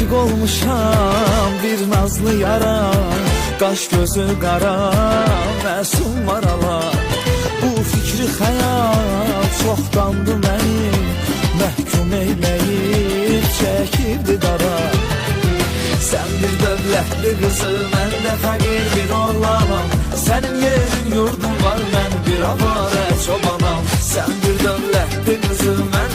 aşık olmuşam bir nazlı yara, qaş gözü qara, məsum maralar. Bu fikri xəyal çoxdandı məni məhkum eyləyib çəkirdi dara. Sən bir dövlətli qızı, mən də fəqir bir oğlanam. Sənin yerin yurdun var, mən bir avarə çobanam. Sən bir dövlətli qızı, mən